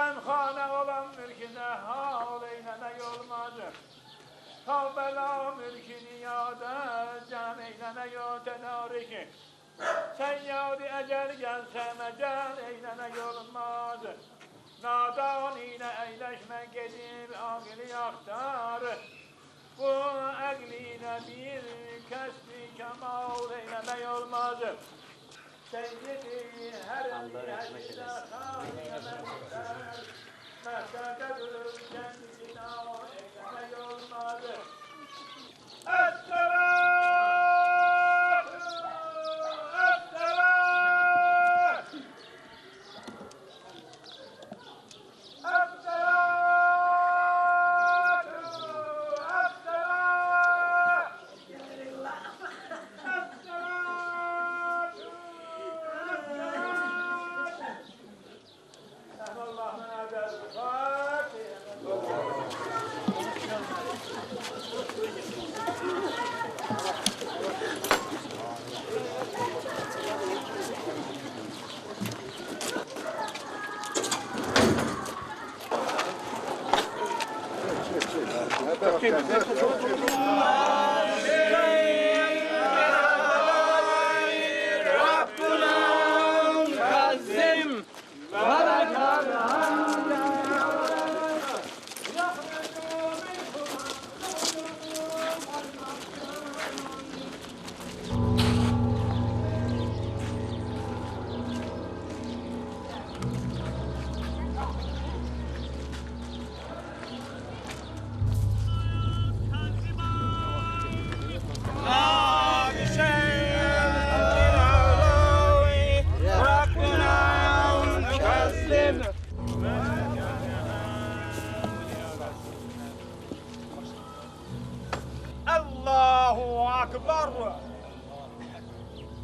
Sen hane olan mülküne hal eylemek olmadı. Kavbela mülkünü yada cem eylemek o tedariki. Sen yadi ecel gelse mecel eylemek olmaz. Nadan ile eyleşmek edip aklı yaktar. Bu akliyle bir kesbi kemal eylemek olmaz. Seyyidi her eline hal eylemek ister. Mehterdedir kendisine eylemek olmaz.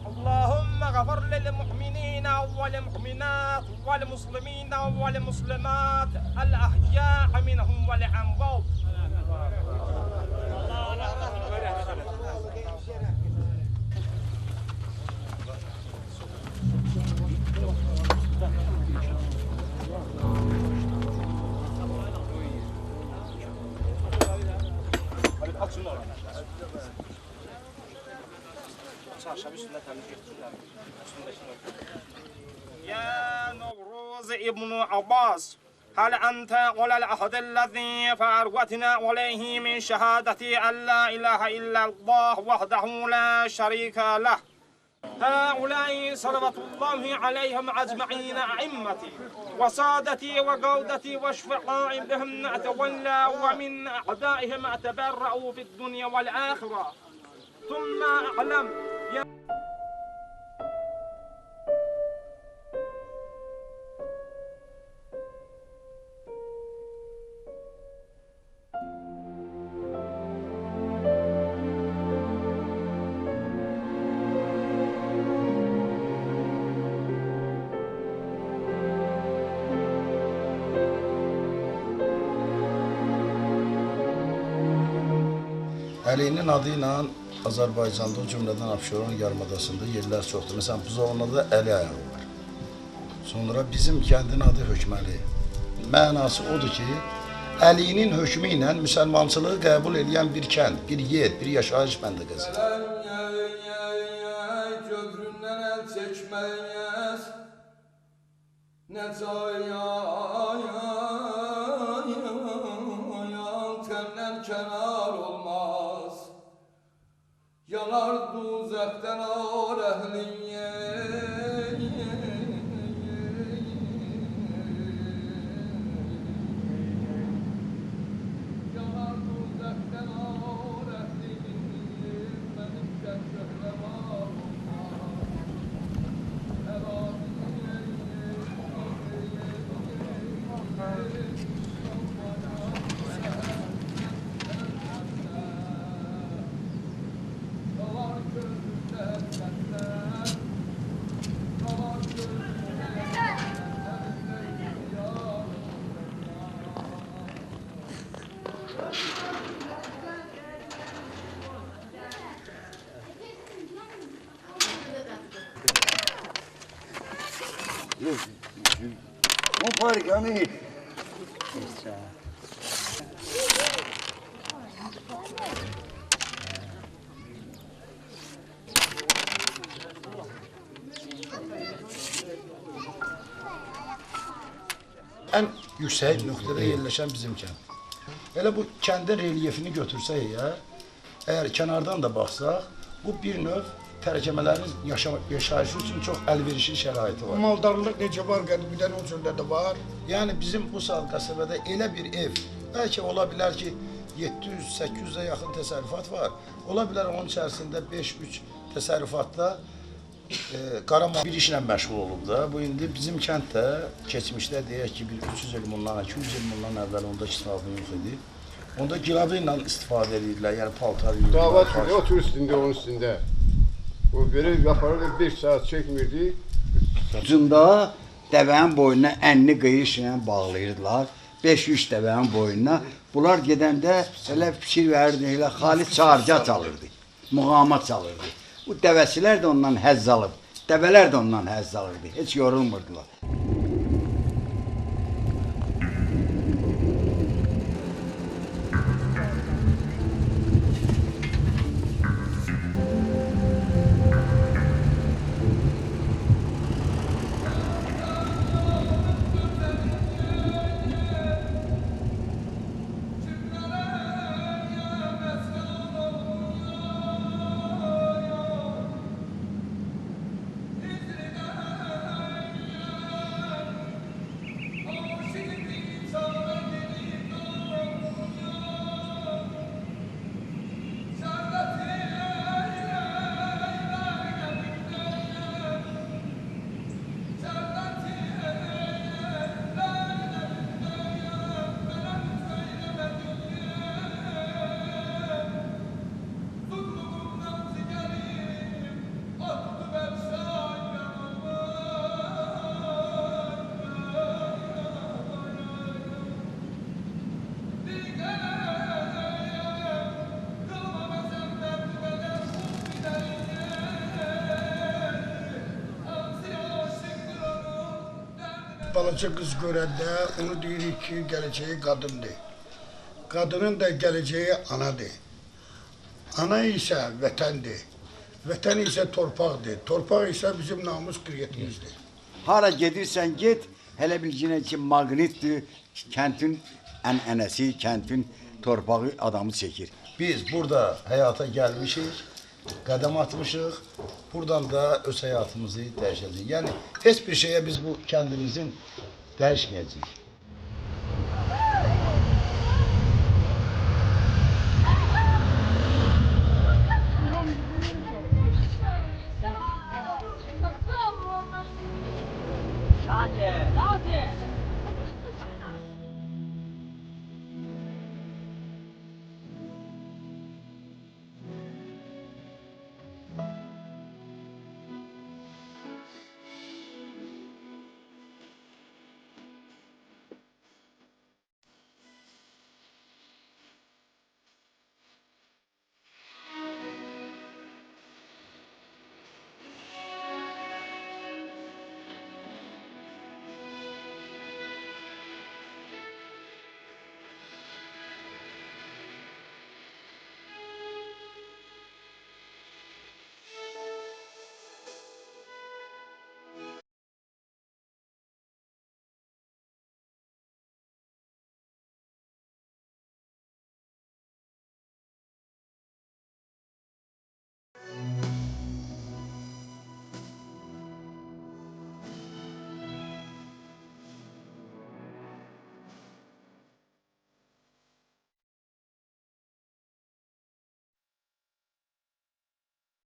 اللهم غفر للمؤمنين والمؤمنات والمسلمين والمسلمات الأحياء منهم والأموات. يا نوروز ابن عباس هل أنت على العهد الذي فأروتنا عليه من شهادة أن لا إله إلا الله وحده لا شريك له. هؤلاء صلوات الله عليهم أجمعين أئمتي وسادتي وقودتي وشفقاء بهم أتولى ومن أعدائهم أتبرأ في الدنيا والآخرة. ثم أعلم Əlinin adı ilə Azərbaycanda, o cümlədən Abşeron yarımadasında yerlər çoxdur. Məsələn, Buzovnada Əli ayağı var. Sonra bizim kəndin adı Hökməli. Mənası odur ki, Əlinin hökmü ilə müsəlmançılığı qəbul edən bir kənd, bir yer, bir yaşayış məntəqəsi. Köpründən əl çəkməyiz, təndən kənar olmaz. Yanar duzəqdən ar əhliyə. Yanar duzəqdən ar əhliyə. Mənim kəndəhləm ar olmaz. Mon père, Camille. Ən yüksək nöqtədə yerləşən bizim kənd. Elə bu kəndin relyefini götürsək ya, əgər kənardan da baxsaq, bu bir növ tərəkəmələrin yaşayışı üçün çox əlverişli şəraiti var. Maldarlıq necə var, qədimdən o cürdə də var. Yəni bizim bu saat qəsəbədə elə bir ev, bəlkə ola bilər ki 700-800-ə yaxın təsərrüfat var. Ola bilər onun içərisində 5-3 təsərrüfatda Qaraman bir işlə məşğul olub da. Bu indi bizim kənddə keçmişdə deyək ki, bir 300 il bundan, 200 il bundan əvvəl onda istifadə yox idi. Onda giladı ilə istifadə edirdilər, yəni paltar yuyurdular. Dava tutuyor, otur üstünde, onun üstünde. O böyle yapardı, 5 saat çekmirdi. Ucunda dəvənin boynuna ənni qıyış ilə bağlayırdılar. 5-3 dəvənin boynuna. Bunlar gedəndə elə fikir verirdi, elə xalis çağırca çalırdı. Muğamat çalırdı. Bu dəvəsilər də ondan həzz alıb. Dəvələr də ondan həzz alırdı. Heç yorulmurdular. Balaca qız görəndə onu deyirik ki, gələcəyi qadındır. Qadının da gələcəyi anadır. Ana isə vətəndir. Vətən isə torpaqdır. Torpaq isə bizim namus qüdretimizdir. Hara gedirsən get, hələ bilginə ki, maqnitdir, kəntin ənənəsi, kəntin torpağı adamı çəkir. Biz burada həyata gəlmişik, qədəm atmışıq, buradan da öz həyatımızı dəyişəcəyik. Yəni, heç bir şeyə biz bu kəndimizin dəyişməyəcəyik.